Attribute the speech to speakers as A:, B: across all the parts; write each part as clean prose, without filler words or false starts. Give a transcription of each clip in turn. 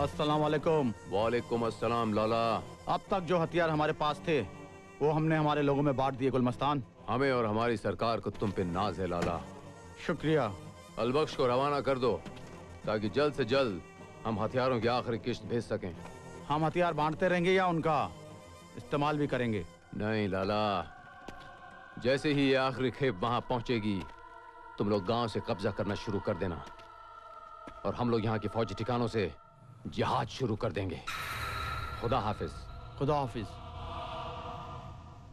A: अस्सलाम वालेकुम।
B: वालेकुम अस्सलाम लाला।
A: अब तक जो हथियार हमारे पास थे वो हमने हमारे लोगों में बांट दिए गुलमस्तान।
B: हमें और हमारी सरकार को तुम पे नाज है लाला।
A: शुक्रिया।
B: अलबख्श को रवाना कर दो ताकि जल्द से जल्द हम हथियारों की आखिरी किश्त भेज सकें।
A: हम हथियार बांटते रहेंगे या उनका इस्तेमाल भी करेंगे?
B: नहीं लाला, जैसे ही ये आखिरी खेप वहां पहुंचेगी तुम लोग गांव से कब्जा करना शुरू कर देना और हम लोग यहाँ के फौजी ठिकानों से जिहाद शुरू कर देंगे। खुदा हाफिज।
A: खुदा हाफिज।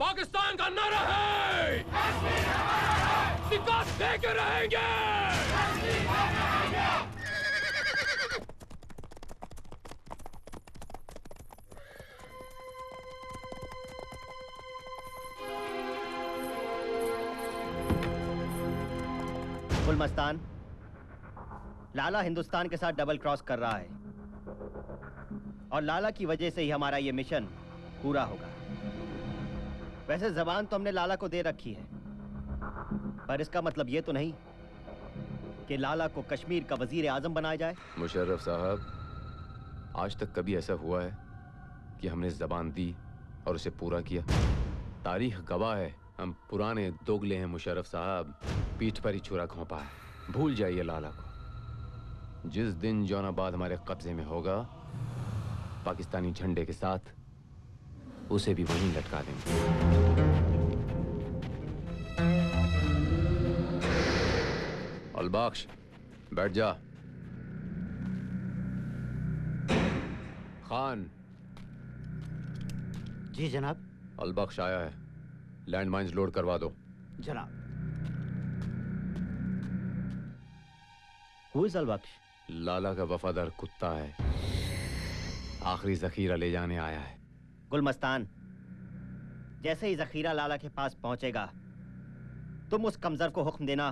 B: पाकिस्तान का नारा है, शिकस्त देके रहेंगे।
C: गुलमस्तान, लाला हिंदुस्तान के साथ डबल क्रॉस कर रहा है और लाला की वजह से ही हमारा ये मिशन पूरा होगा। वैसे जबान तो हमने लाला को दे रखी है, पर इसका मतलब ये तो नहीं कि लाला को कश्मीर का वजीर आजम बनाया जाए।
B: मुशर्रफ साहब, आज तक कभी ऐसा हुआ है कि हमने जबान दी और उसे पूरा किया? तारीख गवाह है, हम पुराने दोगले हैं मुशर्रफ साहब। पीठ पर ही छुरा घोंपा है। भूल जाइए लाला को। जिस दिन जौनाबाद हमारे कब्जे में होगा, पाकिस्तानी झंडे के साथ उसे भी वहीं लटका देंगे। अलबख्श, बैठ जा। खान।
C: जी जनाब।
B: अलबख्श आया है, लैंड माइंस लोड करवा दो।
C: जनाब। Who is अलबख्श?
B: लाला का वफादार कुत्ता है, आखिरी जखीरा ले जाने आया है।
C: गुलमस्तान, जैसे ही जखीरा लाला के पास पहुंचेगा तुम उस कमजर को हुक्म देना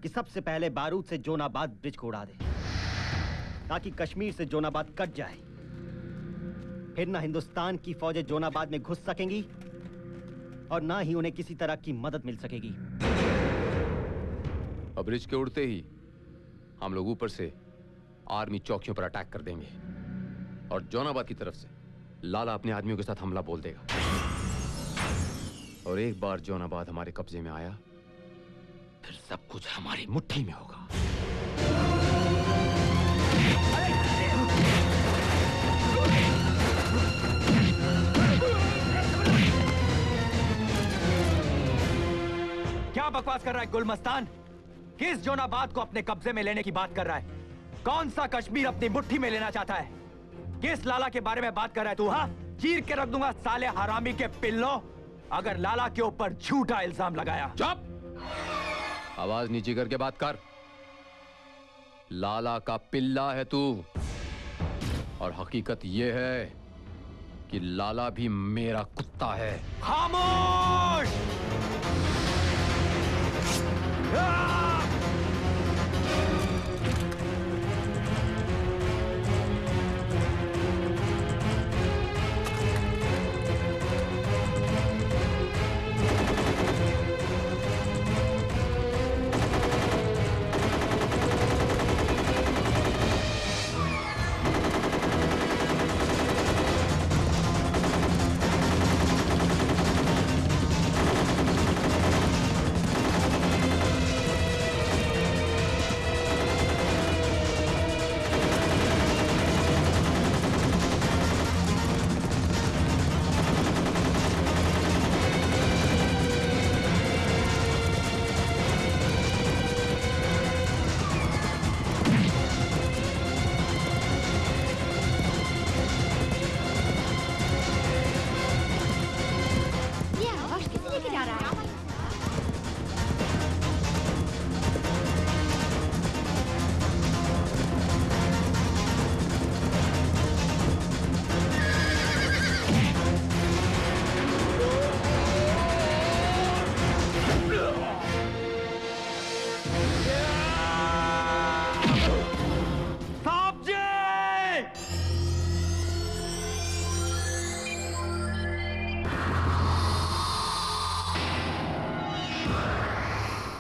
C: कि सबसे पहले बारूद से जोनाबाद ब्रिज को उड़ा दे, ताकि कश्मीर से जोनाबाद कट जाए। फिर ना हिंदुस्तान की फौजें जोनाबाद में घुस सकेंगी और ना ही उन्हें किसी तरह की मदद मिल सकेगी।
B: और ब्रिज के उड़ते ही हम लोग ऊपर से आर्मी चौकियों पर अटैक कर देंगे और जोनाबाद की तरफ से लाला अपने आदमियों के साथ हमला बोल देगा। और एक बार जोनाबाद हमारे कब्जे में आया, फिर सब कुछ हमारी मुट्ठी में होगा।
D: क्या बकवास कर रहा है गुलमस्तान? किस जोनाबाद को अपने कब्जे में लेने की बात कर रहा है? कौन सा कश्मीर अपनी मुट्ठी में लेना चाहता है? किस लाला के बारे में बात कर रहा है तू? हाँ, चीर के रख दूंगा साले हरामी के पिल्लो, अगर लाला के ऊपर झूठा इल्जाम लगाया।
B: चुप! आवाज नीचे करके बात कर। लाला का पिल्ला है तू, और हकीकत यह है कि लाला भी मेरा कुत्ता है।
D: खामोश!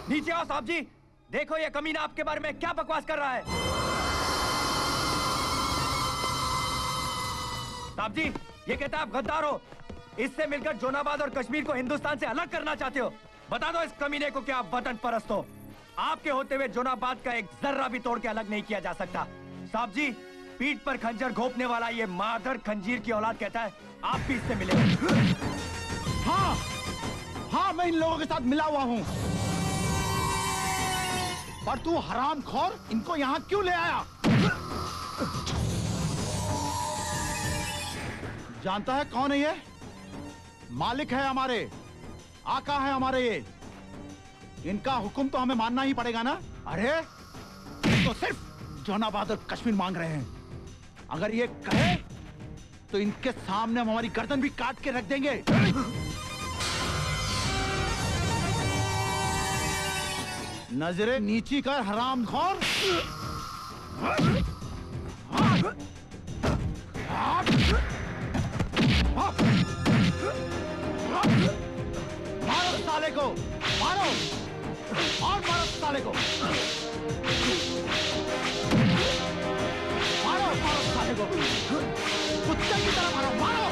D: नीचे आओ साहब जी, देखो ये कमीना आपके बारे में क्या बकवास कर रहा है। साहब जी, ये कहता है आप गद्दार हो। इससे मिलकर जोनाबाद और कश्मीर को हिंदुस्तान से अलग करना चाहते हो। बता दो इस कमीने को कि आप वतन परस्त हो। आपके होते हुए जोनाबाद का एक जर्रा भी तोड़ के अलग नहीं किया जा सकता। साहब जी, पीठ पर खंजर घोंपने वाला ये मादर खंजीर की औलाद कहता है आप भी इससे मिले।
A: हाँ हाँ, मैं इन लोगों के साथ मिला हुआ हूँ। पर तू हरामखोर इनको यहाँ क्यों ले आया? जानता है कौन है ये? मालिक है हमारे, आका है हमारे ये। इनका हुक्म तो हमें मानना ही पड़ेगा ना। अरे ये तो सिर्फ जोनाबाद और कश्मीर मांग रहे हैं। अगर ये कहे तो इनके सामने हम हमारी गर्दन भी काट के रख देंगे। नजरें नीची कर हरामखोर। मारो साले को, मारो और मारो साले को, मारो मारो साले को, कुत्ते की तरह मारो, मारो।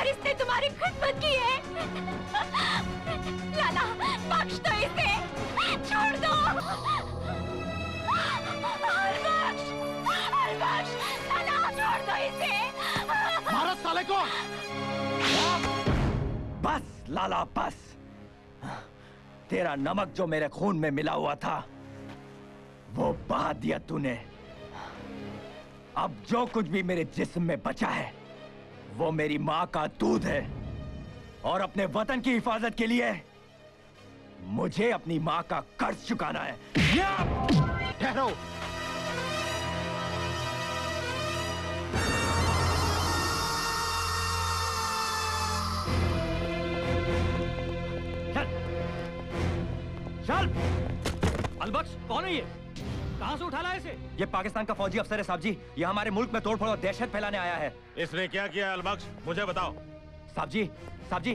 E: इसने तुम्हारी खिदमत की है। लाला, बख्श दो इसे, छोड़ दो। बख्श, लाला, छोड़ दो इसे।
A: मारो साले को।
D: बस लाला, बस। तेरा नमक जो मेरे खून में मिला हुआ था वो बहा दिया तूने। अब जो कुछ भी मेरे जिस्म में बचा है वो मेरी माँ का दूध है। और अपने वतन की हिफाजत के लिए मुझे अपनी माँ का कर्ज चुकाना है।
A: ठहरो।
D: चल। अलबख्श कौन है ये? कहां से उठा लाया इसे? ये पाकिस्तान का फौजी अफसर है साहब जी। ये हमारे मुल्क में तोड़फोड़ और दहशत फैलाने आया है।
F: इसने क्या किया अलबख्श, मुझे बताओ।
D: साहब जी,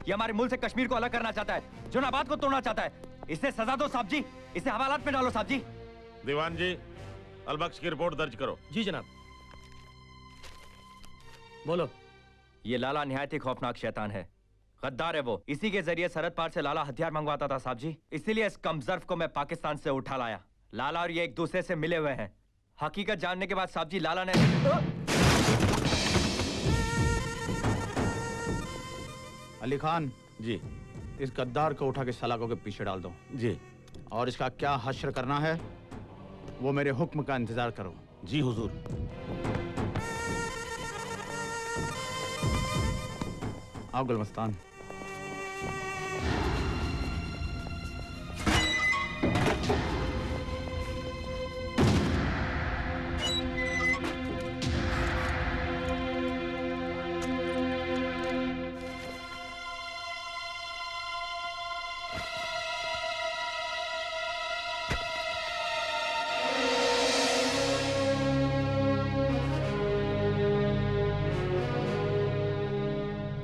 D: ये हमारे मुल्क से कश्मीर को अलग करना चाहता है, जोनाबाद को तोड़ना चाहता है। इसे सजा दो साहब जी, इसे हवालात में डालो साहब जी।
F: दीवान जी, अलबख्श की रिपोर्ट दर्ज करो।
D: जी जनाब। बोलो। ये लाला निहायत ही खौफनाक शैतान है, गद्दार है वो। इसी के जरिए सरहद पार से लाला हथियार मंगवाता था साहब जी। इसीलिए इस कमजर्फ को मैं पाकिस्तान से उठा लाया। लाला और ये एक दूसरे से मिले हुए हैं। हकीकत जानने के बाद साहब जी लाला ने
A: अली खान
F: जी।
A: इस गद्दार को उठा के सलाखों के पीछे डाल दो।
F: जी।
A: और इसका क्या हश्र करना है वो मेरे हुक्म का इंतजार करो।
F: जी हुजूर।
A: आओ गुलमस्तान।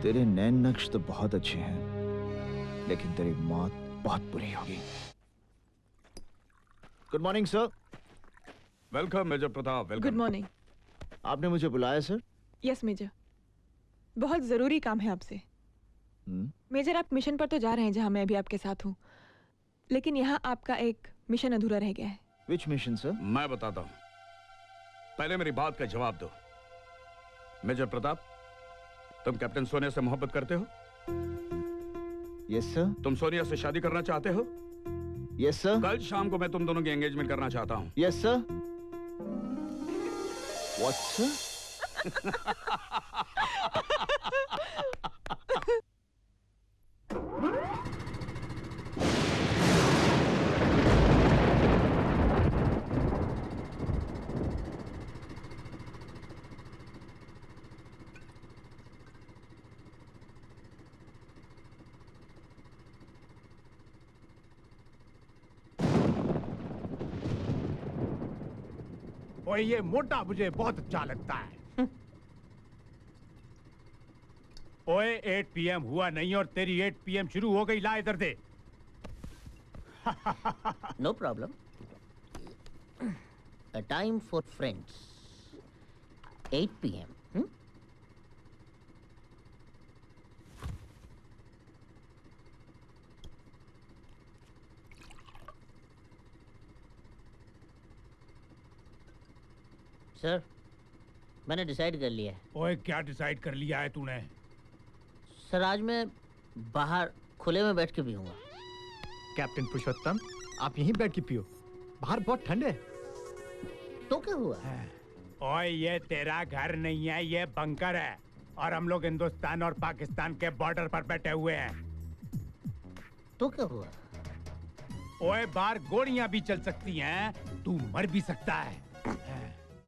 G: तेरे नैन नक्श तो बहुत अच्छे हैं, लेकिन तेरी मौत बहुत बुरी होगी। Good morning sir.
F: Welcome major Pratap, welcome.
H: Good morning.
G: आपने मुझे बुलाया सर?
H: यस मेजर, बहुत जरूरी काम है आपसे। मेजर, आप मिशन पर तो जा रहे हैं जहां मैं अभी आपके साथ हूँ, लेकिन यहाँ आपका एक मिशन अधूरा रह गया है।
G: विच मिशन सर?
F: मैं बताता हूँ, पहले मेरी बात का जवाब दो। मेजर प्रताप, तुम कैप्टन सोनिया से मोहब्बत करते हो?
G: Yes sir.
F: तुम सोनिया से शादी करना चाहते हो?
G: Yes sir.
F: कल शाम को मैं तुम दोनों की एंगेजमेंट करना चाहता हूँ।
G: Yes sir. What's
A: ओए ये मोटा मुझे बहुत अच्छा लगता है। ओए 8 PM हुआ नहीं और तेरी 8 PM शुरू हो गई। ला इधर दे।
I: No problem. A time for friends. 8 p.m. Sir, मैंने डिसाइड कर लिया है।
A: ओए क्या डिसाइड कर लिया है तूने?
I: सर, आज मैं बाहर खुले में बैठ के पीऊंगा।
J: कैप्टन पुरुषोत्तम, आप यहीं बैठ के पियो, बाहर बहुत ठंड है।
I: तो क्या हुआ?
A: ओए ये तेरा घर नहीं है, ये बंकर है और हम लोग हिंदुस्तान और पाकिस्तान के बॉर्डर पर बैठे हुए हैं।
I: तो क्या हुआ?
A: ओए बाहर गोलियां भी चल सकती हैं, तू मर भी सकता है।